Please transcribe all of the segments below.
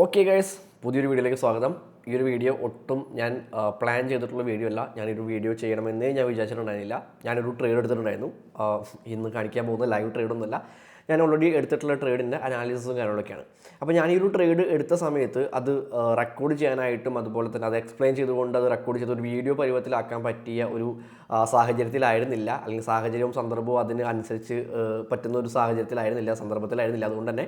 Okay guys, പുതിയൊരു വീഡിയോയിലേക്ക് സ്വാഗതം. ഈ ഒരു വീഡിയോ ഒട്ടും ഞാൻ പ്ലാൻ ചെയ്തിട്ടുള്ള വീഡിയോ അല്ല. ഞാനൊരു വീഡിയോ ചെയ്യണമെന്നേ ഞാൻ വിചാരിച്ചിട്ടുണ്ടായിരുന്നില്ല. ഞാനൊരു ട്രേഡ് എടുത്തിട്ടുണ്ടായിരുന്നു. ഇന്ന് കാണിക്കാൻ പോകുന്ന ലൈവ് ട്രേഡൊന്നുമല്ല. ഞാൻ ഓൾറെഡി എടുത്തിട്ടുള്ള ട്രേഡിൻ്റെ അനാലിസിസും കാര്യങ്ങളൊക്കെയാണ്. അപ്പോൾ ഞാൻ ഈ ഒരു ട്രേഡ് എടുത്ത സമയത്ത് അത് റെക്കോർഡ് ചെയ്യാനായിട്ടും അതുപോലെ തന്നെ അത് എക്സ്പ്ലെയിൻ ചെയ്തുകൊണ്ട് അത് റെക്കോർഡ് ചെയ്ത് ഒരു വീഡിയോ പരുവത്തിലാക്കാൻ പറ്റിയ ഒരു സാഹചര്യത്തിലായിരുന്നില്ല, അല്ലെങ്കിൽ സാഹചര്യവും സന്ദർഭവും അതിന് അനുസരിച്ച് പറ്റുന്ന ഒരു സാഹചര്യത്തിലായിരുന്നില്ല, സന്ദർഭത്തിലായിരുന്നില്ല. അതുകൊണ്ട് തന്നെ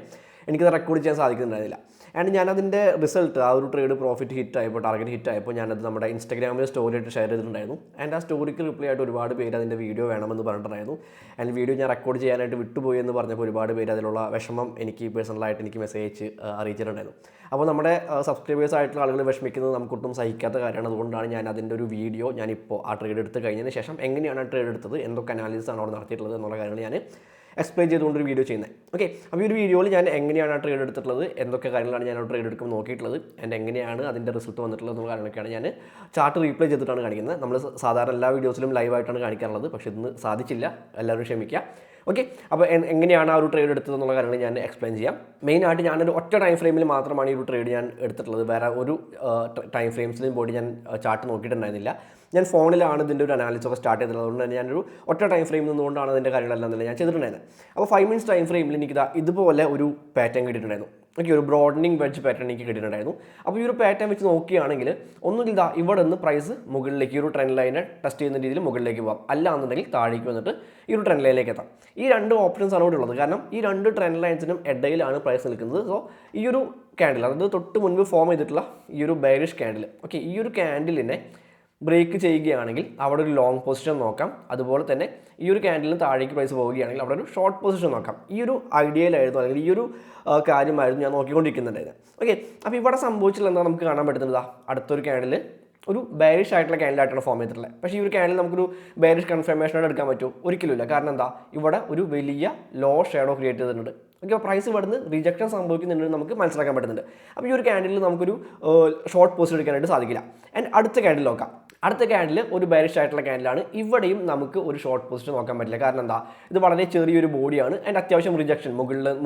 എനിക്കത് റെക്കോർഡ് ചെയ്യാൻ സാധിക്കുന്നുണ്ടായിരുന്നില്ല. ആൻഡ് ഞാനതിൻ്റെ റിസൾട്ട്, ആ ഒരു ട്രേഡ് പ്രോഫിറ്റ് ഹിറ്റായപ്പോൾ, ടാർഗറ്റ് ഹിറ്റായപ്പോൾ ഞാനത് നമ്മുടെ ഇൻസ്റ്റാഗ്രാമിൽ സ്റ്റോറി ആയിട്ട് ഷെയർ ചെയ്തിട്ടുണ്ടായിരുന്നു. ആൻഡ് ആ സ്റ്റോറിക്ക് റിപ്ലൈ ആയിട്ട് ഒരുപാട് പേര് അതിൻ്റെ വീഡിയോ വേണമെന്ന് പറഞ്ഞിട്ടുണ്ടായിരുന്നു. ആൻഡ് വീഡിയോ ഞാൻ റെക്കോർഡ് ചെയ്യാനായിട്ട് വിട്ടുപോയി എന്ന് പറഞ്ഞപ്പോൾ ഒരുപാട് പേര് അതിലുള്ള വിഷമം എനിക്ക് പേഴ്സണലായിട്ട് എനിക്ക് മെസ്സേജ് അറിയിച്ചിട്ടുണ്ടായിരുന്നു. അപ്പോൾ നമ്മുടെ സബ്സ്ക്രൈബേഴ്സ് ആയിട്ടുള്ള ആളുകൾ വിഷമിക്കുന്നത് നമുക്കൊട്ടും സഹിക്കാത്ത കാര്യമാണ്. അതുകൊണ്ടാണ് ഞാൻ അതിൻ്റെ ഒരു വീഡിയോ ഞാനിപ്പോൾ ആ ട്രേഡ് എടുത്ത് കഴിഞ്ഞതിന് ശേഷം എങ്ങനെയാണ് ആ ട്രേഡ് എടുത്തത്, എന്തൊക്കെ അനാലിസിസ് ആണ് അവിടെ നടത്തിയിട്ടുള്ളത് എന്നുള്ള കാര്യങ്ങൾ ഞാൻ എക്സ്പ്ലെയിൻ ചെയ്തുകൊണ്ടൊരു വീഡിയോ ചെയ്യുന്നത്. ഓക്കെ, അപ്പോൾ ഈ ഒരു വീഡിയോയിൽ ഞാൻ എങ്ങനെയാണ് ആ ട്രേഡ് എടുത്തിട്ടുള്ളത്, എന്തൊക്കെ കാര്യങ്ങളാണ് ഞാൻ ആ ട്രേഡ് എടുക്കുമ്പോൾ നോക്കിയിട്ടുള്ളത്, ആൻഡ് എങ്ങനെയാണ് അതിൻ്റെ റിസൾട്ട് വന്നിട്ടുള്ളത് എന്നുള്ള കാര്യങ്ങളൊക്കെയാണ് ഞാൻ ചാർട്ട് റീപ്ലേ ചെയ്തിട്ടാണ് കാണിക്കുന്നത്. നമ്മൾ സാധാരണ എല്ലാ വീഡിയോസിലും ലൈവായിട്ടാണ് കാണിക്കാറുള്ളത്, പക്ഷേ ഇന്ന് സാധിച്ചില്ല, എല്ലാവരും ക്ഷമിക്കുക. ഓക്കെ, അപ്പോൾ എങ്ങനെയാണ് ആ ഒരു ട്രേഡ് എടുത്തത് എന്നുള്ള കാര്യങ്ങൾ ഞാൻ എക്സ്പ്ലെയിൻ ചെയ്യാം. മെയിനായിട്ട് ഞാനൊരു ഒറ്റ ടൈം ഫ്രെയിമിൽ മാത്രമാണ് ഈ ഒരു ട്രേഡ് ഞാൻ എടുത്തിട്ടുള്ളത്. വേറെ ഒരു ടൈം ഫ്രെയിംസിലും പോയി ഞാൻ ചാർട്ട് നോക്കിയിട്ടുണ്ടായിരുന്നില്ല. ഞാൻ ഫോണിലാണ് ഇതിൻ്റെ ഒരു അനാലിസിസ് ഒക്കെ സ്റ്റാർട്ട് ചെയ്തിട്ടുള്ളത്. അതുകൊണ്ട് തന്നെ ഞാനൊരു ഒറ്റ ടൈം ഫ്രെയിം നിന്നുകൊണ്ടാണ് അതിൻ്റെ കാര്യങ്ങളെല്ലാം തന്നെ ഞാൻ ചെയ്തിട്ടുണ്ടായിരുന്നത്. അപ്പോൾ 5 മിനിറ്റ്സ് ടൈം ഫ്രെയിമിൽ എനിക്കിതാ ഇതുപോലെ ഒരു പാറ്റേൺ കിട്ടിയിട്ടുണ്ടായിരുന്നു. ഓക്കെ, ഒരു ബ്രോഡനിങ് വെഡ്ജ് പാറ്റേൺ എനിക്ക് കിട്ടിയിട്ടുണ്ടായിരുന്നു. അപ്പോൾ ഈ ഒരു പാറ്റേൺ വെച്ച് നോക്കുകയാണെങ്കിൽ ഒന്നുകിൽ ഇതാ ഇവിടെ നിന്ന് പ്രൈസ് മുകളിലേക്ക് ഈ ഒരു ട്രെൻഡ് ലൈനെ ടെസ്റ്റ് ചെയ്യുന്ന രീതിയിൽ മുകളിലേക്ക് പോകാം, അല്ല എന്നുണ്ടെങ്കിൽ താഴേക്ക് വന്നിട്ട് ഈ ഒരു ട്രെൻഡ് ലൈനിലേക്ക് എത്താം. ഈ രണ്ട് ഓപ്ഷൻസ് ആണ് ഇവിടെ ഉള്ളത്. കാരണം ഈ രണ്ട് ട്രെൻഡ് ലൈൻസിനും ഇടയിലാണ് പ്രൈസ് നിൽക്കുന്നത്. സോ ഈ ഒരു ക്യാൻഡിൽ, അതായത് തൊട്ട് മുൻപ് ഫോം ചെയ്തിട്ടുള്ള ഈ ഒരു ബെയറിഷ് ക്യാൻഡിൽ, ഓക്കെ, ഈ ഒരു ക്യാൻഡിലിനെ ബ്രേക്ക് ചെയ്യുകയാണെങ്കിൽ അവിടെ ഒരു ലോങ് പൊസിഷൻ നോക്കാം. അതുപോലെ തന്നെ ഈ ഒരു ക്യാൻഡിലിന് താഴേക്ക് പ്രൈസ് പോവുകയാണെങ്കിൽ അവിടെ ഒരു ഷോർട്ട് പൊസിഷൻ നോക്കാം. ഈ ഒരു ഐഡിയയിലായിരുന്നു, അല്ലെങ്കിൽ ഈ ഒരു കാര്യമായിരുന്നു ഞാൻ നോക്കിക്കൊണ്ടിരിക്കുന്നുണ്ടായിരുന്നു. ഓക്കെ, അപ്പോൾ ഇവിടെ സംഭവിച്ചിട്ടുള്ള എന്താ നമുക്ക് കാണാൻ പറ്റുന്നത്, അടുത്തൊരു ക്യാൻഡിൽ ഒരു ബെയറിഷ് ആയിട്ടുള്ള ക്യാൻഡിലായിട്ടാണ് ഫോം ചെയ്തിട്ടുള്ളത്. പക്ഷേ ഈ ഒരു ക്യാൻഡിൽ നമുക്കൊരു ബെയറിഷ് കൺഫർമേഷനായിട്ട് എടുക്കാൻ പറ്റുമോ? ഒരിക്കലുമില്ല. കാരണം എന്താ, ഇവിടെ ഒരു വലിയ ലോ ഷാഡോ ക്രിയേറ്റ് ചെയ്തിട്ടുണ്ട്. ഓക്കെ, പ്രൈസ് ഇവിടുന്ന് റിജക്ഷൻ സംഭവിക്കുന്നുണ്ടെന്ന് നമുക്ക് മനസ്സിലാക്കാൻ പറ്റുന്നുണ്ട്. അപ്പോൾ ഈ ഒരു ക്യാൻഡിൽ നമുക്കൊരു ഷോർട്ട് പോസ്റ്റ് എടുക്കാനായിട്ട് സാധിക്കില്ല. ആൻഡ് അടുത്ത ക്യാൻഡിൽ നോക്കാം. അടുത്ത ക്യാൻഡിൽ ഒരു ബെയറിഷ് ആയിട്ടുള്ള ക്യാൻഡിലാണ്. ഇവിടെയും നമുക്ക് ഒരു ഷോർട്ട് പൊസിഷൻ നോക്കാൻ പറ്റില്ല. കാരണം എന്താ, ഇത് വളരെ ചെറിയൊരു ബോഡിയാണ്. ആൻഡ് അത്യാവശ്യം റിജക്ഷൻ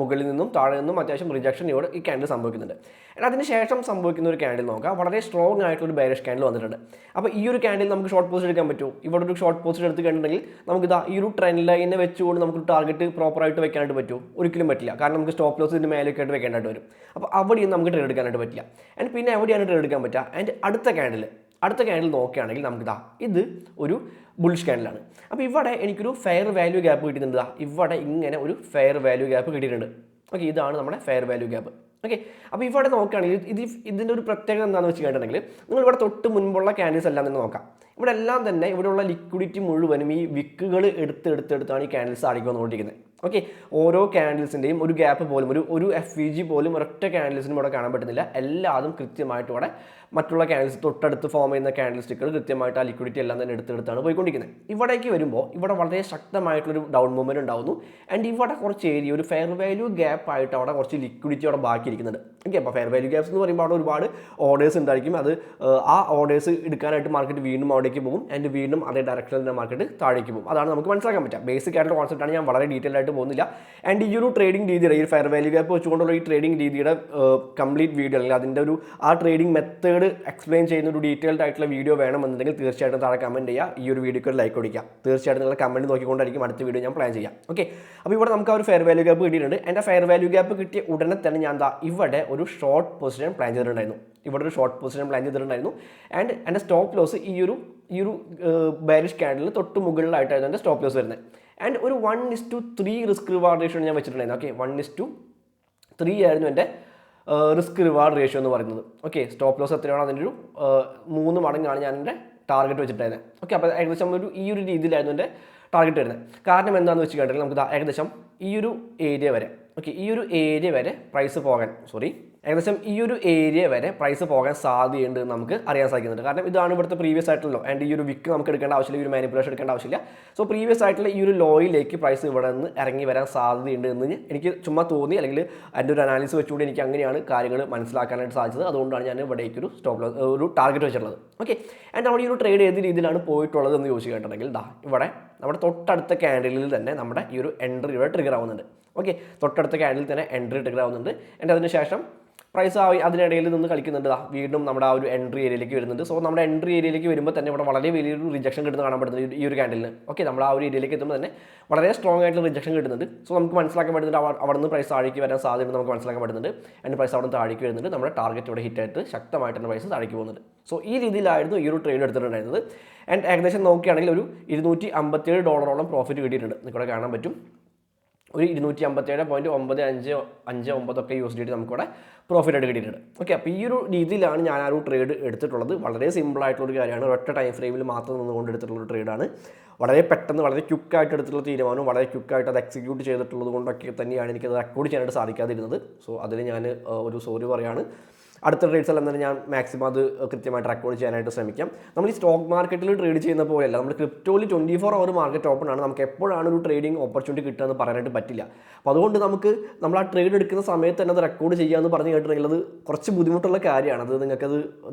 മുകളിൽ നിന്നും താഴെ നിന്നും അത്യാവശ്യം റിജക്ഷൻ ഇവിടെ ഈ ക്യാൻഡിൽ സംഭവിക്കുന്നുണ്ട്. ആൻഡ് അതിന് ശേഷം സംഭവിക്കുന്ന ഒരു ക്യാൻഡിൽ നോക്കാം. വളരെ സ്ട്രോങ് ആയിട്ടുള്ള ഒരു ബെയറിഷ് ക്യാൻഡിൽ വന്നിട്ടുണ്ട്. അപ്പോൾ ഈ ഒരു ക്യാൻഡിൽ നമുക്ക് ഷോർട്ട് പൊസിഷൻ എടുക്കാൻ പറ്റുമോ? ഇവിടെ ഒരു ഷോർട്ട് പൊസിഷൻ എടുത്ത് കഴിഞ്ഞിട്ടുണ്ടെങ്കിൽ നമുക്ക് ഇതാ ഈ ഒരു ട്രെൻഡ് ലൈനെ വെച്ചുകൊണ്ട് നമുക്ക് ടാർഗറ്റ് പ്രോപ്പറായിട്ട് വെക്കാനായിട്ട് പറ്റുമോ? ഒരിക്കലും പറ്റില്ല. കാരണം നമുക്ക് സ്റ്റോപ്പ് ലോസ് ഇതിൻ്റെ മേലേക്ക് ആയിട്ട് വെക്കേണ്ടതായിട്ട് വരും. അപ്പോൾ അവിടെയും നമുക്ക് ട്രേഡ് എടുക്കാനായിട്ട് പറ്റില്ല. ആൻഡ് പിന്നെ എവിടെയാണ് ട്രേഡ് എടുക്കാൻ പറ്റുക? ആൻഡ് അടുത്ത ക്യാൻഡിൽ നോക്കുകയാണെങ്കിൽ നമുക്കിതാ ഇത് ഒരു ബുള്ളിഷ് ക്യാൻഡിലാണ്. അപ്പോൾ ഇവിടെ എനിക്കൊരു ഫെയർ വാല്യൂ ഗ്യാപ്പ് കിട്ടുന്നുണ്ട്. ഇവിടെ ഇങ്ങനെ ഒരു ഫെയർ വാല്യൂ ഗ്യാപ്പ് കിട്ടിയിട്ടുണ്ട്. ഓക്കെ, ഇതാണ് നമ്മുടെ ഫെയർ വാല്യൂ ഗ്യാപ്പ്. ഓക്കെ, അപ്പോൾ ഇവിടെ നോക്കുകയാണെങ്കിൽ ഇതിൻ്റെ ഒരു പ്രത്യേകത എന്താണെന്ന് വെച്ച് കഴിഞ്ഞിട്ടുണ്ടെങ്കിൽ നിങ്ങൾ ഇവിടെ തൊട്ട് മുൻപുള്ള ക്യാൻഡിൽസ് എല്ലാം തന്നെ നോക്കാം. ഇവിടെ എല്ലാം തന്നെ ഇവിടെയുള്ള ലിക്വിഡിറ്റി മുഴുവനും ഈ വിക്കുകൾ എടുത്താണ് ഈ ക്യാൻഡിൽസ് താഴേക്ക് വന്നുകൊണ്ടിരിക്കുന്നത്. ഓക്കെ, ഓരോ ക്യാൻഡിൽസിൻ്റെയും ഒരു ഗ്യാപ്പ് പോലും ഒരു FVG പോലും ഒരൊറ്റ ക്യാൻഡിൽസിനും ഇവിടെ കാണാൻ പറ്റുന്നില്ല. എല്ലാതും കൃത്യമായിട്ട് ഇവിടെ മറ്റുള്ള ക്യാൻഡിൽസ് തൊട്ടടുത്ത് ഫോം ചെയ്യുന്ന ക്യാൻഡിൽ സ്റ്റിക്കുകൾ കൃത്യമായിട്ട് ആ ലിക്വിഡിറ്റി എല്ലാം തന്നെ എടുത്താണ് പോയിക്കൊണ്ടിരിക്കുന്നത്. ഇവിടേക്ക് വരുമ്പോൾ ഇവിടെ വളരെ ശക്തമായിട്ടുള്ളൊരു ഡൗൺ മൂവ്മെൻറ്റ് ഉണ്ടാകുന്നു. ആൻഡ് ഇവിടെ കുറച്ച് ഏരിയ ഒരു ഫെയർ വാല്യൂ ഗ്യാപ്പ് ആയിട്ട് അവിടെ കുറച്ച് ലിക്വിഡിറ്റി അവിടെ ബാക്കിയിരിക്കുന്നുണ്ട്. ഓക്കെ, അപ്പോൾ ഫെയർ വാല്യൂ ഗ്യാപ്സ് എന്ന് പറയുമ്പോൾ അവിടെ ഒരുപാട് ഓർഡേഴ്സ് ഉണ്ടായിരിക്കും. ആ ഓർഡേഴ്സ് എടുക്കാനായിട്ട് മാർക്കറ്റ് വീണ്ടും അവിടേക്ക് പോകും. ആൻഡ് വീണ്ടും അതേ ഡയറക്ഷനിൽ തന്നെ മാർക്കറ്റ് താഴേക്ക് പോകും. അതാണ് നമുക്ക് മനസ്സിലാക്കാൻ പറ്റുക. ബേസിക് ആയിട്ടുള്ള കോൺസെപ്റ്റാണ്, ഞാൻ വളരെ ഡീറ്റെയിൽ ആയിട്ട് പോകുന്നില്ല. ആൻഡ് ഈ ഒരു ട്രേഡിംഗ് രീതിയുടെ, ഈ ഫെയർ വാല്യൂ ഗ്യാപ്പ് വെച്ചുകൊണ്ടുള്ള ഈ ട്രേഡിംഗ് രീതിയുടെ കംപ്ലീറ്റ് വീഡിയോ, അല്ലെങ്കിൽ അതിൻ്റെ ആ ട്രേഡിംഗ് മെത്തേഡ് എക്സ്പ്ലെയിൻ ചെയ്യുന്ന ഒരു ഡീറ്റെയിൽഡ് ആയിട്ടുള്ള വീഡിയോ വേണമെന്നുണ്ടെങ്കിൽ തീർച്ചയായിട്ടും താഴെ കമൻറ്റ് ചെയ്യുക. ഈ ഒരു വീഡിയോക്ക് ഒരു ലൈക്ക് കൊടുക്കുക. തീർച്ചയായിട്ടും നിങ്ങളുടെ കമൻറ്റ് നോക്കിക്കൊണ്ടായിരിക്കും അടുത്ത വീഡിയോ ഞാൻ പ്ലാൻ ചെയ്യാം. ഓക്കെ, അപ്പോൾ ഇവിടെ നമുക്ക് ആ ഒരു ഫെയർ വാല്യൂ ഗ്യാപ്പ് കിട്ടിയിട്ടുണ്ട്. എൻ്റെ ഫെയർ വാല്യൂ ഗ്യാപ്പ് കിട്ടിയ ഉടനെ തന്നെ ഞാൻ ഇവിടെ ഒരു ഷോർട്ട് പൊസിഷൻ പ്ലാൻ ചെയ്തിട്ടുണ്ടായിരുന്നു. ആൻഡ് എൻ്റെ സ്റ്റോപ്പ് ലോസ് ഈ ഒരു ബെയറിഷ് ക്യാൻഡിൽ തൊട്ട് മുകളിലായിട്ടായിരുന്നു എൻ്റെ സ്റ്റോപ്പ് ലോസ് വരുന്നത്. ആൻഡ് ഒരു 1:3 റിസ്ക് റിവാർഡ് റേഷ്യോ ഞാൻ വെച്ചിട്ടുണ്ടായിരുന്നു. ഓക്കെ, 1:3 ആയിരുന്നു എൻ്റെ റിസ്ക് റിവാർഡ് റേഷ്യോ എന്ന് പറയുന്നത്. ഓക്കെ, സ്റ്റോപ്പ് ലോസ് എത്രയാണോ അതിൻ്റെ ഒരു 3 മടങ്ങാണ് ഞാൻ എൻ്റെ ടാർഗറ്റ് വെച്ചിട്ടായിരുന്നത്. ഓക്കെ, അപ്പോൾ ഏകദേശം ഈ ഒരു രീതിയിലായിരുന്നു എൻ്റെ ടാർഗറ്റ് വരുന്നത്. കാരണം എന്താണെന്ന് വെച്ച് കഴിഞ്ഞാൽ നമുക്ക് ഏകദേശം ഈ ഒരു ഏരിയ വരെ, ഓക്കെ, ഈ ഒരു ഏരിയ വരെ പ്രൈസ് പോകാൻ സാധ്യതയുണ്ട് നമുക്ക് അറിയാൻ സാധിക്കുന്നുണ്ട്. കാരണം ഇതാണ് ഇവിടുത്തെ പ്രീവിയസ് ആയിട്ടുള്ള, ആൻഡ് ഈ ഒരു വിക്ക് നമുക്ക് എടുക്കേണ്ട ആവശ്യമില്ല, ഈ ഒരു മാനിപ്പുലേഷൻ എടുക്കേണ്ട ആവശ്യമില്ല. സോ പ്രീവിയസ് ആയിട്ടുള്ള ഈ ഒരു ലോയിലേക്ക് പ്രൈസ് ഇവിടെ നിന്ന് ഇറങ്ങി വരാൻ സാധ്യതയുണ്ട് എന്ന് എനിക്ക് ചുമ്മാ തോന്നി, അല്ലെങ്കിൽ എൻ്റെ ഒരു അനാലിസിസ് വെച്ചുകൊണ്ട് എനിക്ക് അങ്ങനെയാണ് കാര്യങ്ങൾ മനസ്സിലാക്കാനായിട്ട് സാധിച്ചത്. അതുകൊണ്ടാണ് ഞാൻ ഇവിടേക്ക് ഒരു ഒരു ടാർഗറ്റ് വെച്ചിട്ടുള്ളത്. ഓക്കെ, ആൻഡ് നമ്മുടെ ഈ ഒരു ട്രേഡ് ഏത് രീതിയിലാണ് പോയിട്ടുള്ളത് എന്ന് ചോദിച്ചു കേട്ടിട്ടുണ്ടെങ്കിൽ ഇവിടെ നമ്മുടെ തൊട്ടടുത്ത ക്യാൻഡിലിൽ തന്നെ നമ്മുടെ ഈ ഒരു എൻട്രി ഇവിടെ ട്രിഗർ ആവുന്നുണ്ട്. ഓക്കെ, തൊട്ടടുത്ത ക്യാൻഡിൽ തന്നെ എൻട്രി ട്രിഗർ ആവുന്നുണ്ട്. ആൻഡ് അതിനുശേഷം പ്രൈസ് അതിനിടയിൽ നിന്ന് കളിക്കുന്നുണ്ട്. വീണ്ടും നമ്മുടെ ആ ഒരു എൻട്രി ഏരിയയിലേക്ക് വരുന്നുണ്ട്. സോ നമ്മുടെ എൻട്രി ഏരിയയിലേക്ക് വരുമ്പോൾ തന്നെ ഇവിടെ വളരെ വലിയൊരു റിജക്ഷൻ കിട്ടുന്ന കാണാൻ പറ്റുന്നത് ഈ ഒരു ക്യാൻഡലിന്. ഓക്കെ, നമ്മൾ ആ ഒരു ഏരിയയിലേക്ക് എത്തുമ്പോൾ തന്നെ വളരെ സ്ട്രോങ് ആയിട്ടുള്ള റിജക്ഷൻ കിട്ടുന്നുണ്ട്. സോ നമുക്ക് മനസ്സിലാക്കാൻ പറ്റുന്നുണ്ട് അവിടെ നിന്ന് പ്രൈസ് താഴേക്ക് വരാൻ സാധ്യത നമുക്ക് മനസ്സിലാക്കാൻ പറ്റുന്നുണ്ട്. എൻ്റെ പ്രൈസ് അവിടെ നിന്ന് താഴേക്ക് വരുന്നുണ്ട്. നമ്മുടെ ടാർഗറ്റ് ഇവിടെ ഹിറ്റായിട്ട് ശക്തമായിട്ട് തന്നെ പ്രൈസ് താഴേക്ക് പോകുന്നുണ്ട്. സോ ഈ രീതിയിലായിരുന്നു ഈ ഒരു ട്രേഡ് എടുത്തിട്ടുണ്ടായിരുന്നത്. ആൻഡ് ഏകദേശം നോക്കുകയാണെങ്കിൽ ഒരു $257 പ്രോഫിറ്റ് കിട്ടിയിട്ടുണ്ട്. നിങ്ങൾക്കിവിടെ കാണാൻ പറ്റും. ഒരു 257.9559 USDT നമുക്കിവിടെ പ്രോഫിറ്റ് ആയിട്ട് കിട്ടിയിട്ടുണ്ട്. ഓക്കെ, അപ്പോൾ ഈ ഒരു രീതിയിലാണ് ഞാൻ ആ ഒരു ട്രേഡ് എടുത്തിട്ടുള്ളത്. വളരെ സിമ്പിളായിട്ടുള്ളൊരു കാര്യമാണ്. ഒറ്റ ടൈം ഫ്രെയിമിൽ മാത്രം നിന്നുകൊണ്ട് എടുത്തിട്ടുള്ളൊരു ട്രേഡാണ്. വളരെ പെട്ടെന്ന് വളരെ ക്വിക്കായിട്ട് എടുത്തിട്ടുള്ള തീരുമാനവും വളരെ ക്വിക്കായിട്ട് അത് എക്സിക്യൂട്ട് ചെയ്തിട്ടുള്ളത് കൊണ്ടൊക്കെ തന്നെയാണ് എനിക്കത് റെക്കോർഡ് ചെയ്യാനായിട്ട് സാധിക്കാതിരുന്നത്. സോ അതിന് ഞാൻ ഒരു സോറി പറയാണ്. അടുത്ത ട്രേഡ്സെല്ലാം തന്നെ ഞാൻ മാക്സിമം അത് കൃത്യമായിട്ട് റെക്കോർഡ് ചെയ്യാനായിട്ട് ശ്രമിക്കാം. നമ്മൾ ഈ സ്റ്റോക്ക് മാർക്കറ്റിൽ ട്രേഡ് ചെയ്യുന്ന പോലെയല്ല, നമ്മൾ ക്രിപ്റ്റോയിൽ 24 hour മാർക്കറ്റ് ഓപ്പൺ ആണ്. നമുക്ക് എപ്പോഴാണ് ഒരു ട്രേഡിംഗ് ഓപ്പർച്യൂണിറ്റി കിട്ടുക എന്ന് പറയാനായിട്ട് പറ്റില്ല. അപ്പോൾ അതുകൊണ്ട് നമ്മൾ ആ ട്രേഡ് എടുക്കുന്ന സമയത്ത് തന്നെ അത് റെക്കോർഡ് ചെയ്യാമെന്ന് പറഞ്ഞു കേട്ടിട്ടുണ്ടെങ്കിൽ അത് കുറച്ച് ബുദ്ധിമുട്ടുള്ള കാര്യമാണ്. അത്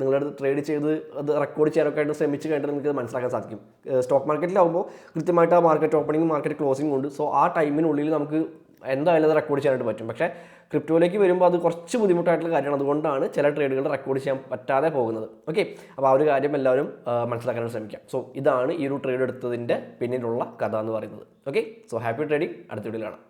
നിങ്ങളുടെ ട്രേഡ് ചെയ്ത് അത് റെക്കോർഡ് ചെയ്യാനൊക്കെ ആയിട്ട് ശ്രമിച്ച് കഴിഞ്ഞിട്ട് നിങ്ങൾക്ക് മനസ്സിലാക്കാൻ സാധിക്കും. സ്റ്റോക്ക് മാർക്കറ്റിലാവുമ്പോൾ കൃത്യമായിട്ട് ആ മാർക്കറ്റ് ഓപ്പണിംഗ് മാർക്കറ്റ് ക്ലോസിംഗ് ഉണ്ട്. സോ ആ ടൈമിനുള്ളിൽ നമുക്ക് എന്തായാലും അത് റെക്കോർഡ് ചെയ്യാനായിട്ട് പറ്റും. പക്ഷേ ക്രിപ്റ്റോയിലേക്ക് വരുമ്പോൾ അത് കുറച്ച് ബുദ്ധിമുട്ടായിട്ടുള്ള കാര്യമാണ്. അതുകൊണ്ടാണ് ചില ട്രേഡുകൾ റെക്കോർഡ് ചെയ്യാൻ പറ്റാതെ പോകുന്നത്. ഓക്കെ, അപ്പോൾ ആ ഒരു കാര്യം എല്ലാവരും മനസ്സിലാക്കാനായിട്ട് ശ്രമിക്കാം. സോ ഇതാണ് ഈ ഒരു ട്രേഡ് എടുത്തതിൻ്റെ പിന്നിലുള്ള കഥ എന്ന് പറയുന്നത്. Okay, so happy trading. അടുത്ത വീഡിയോയിൽ കാണാം.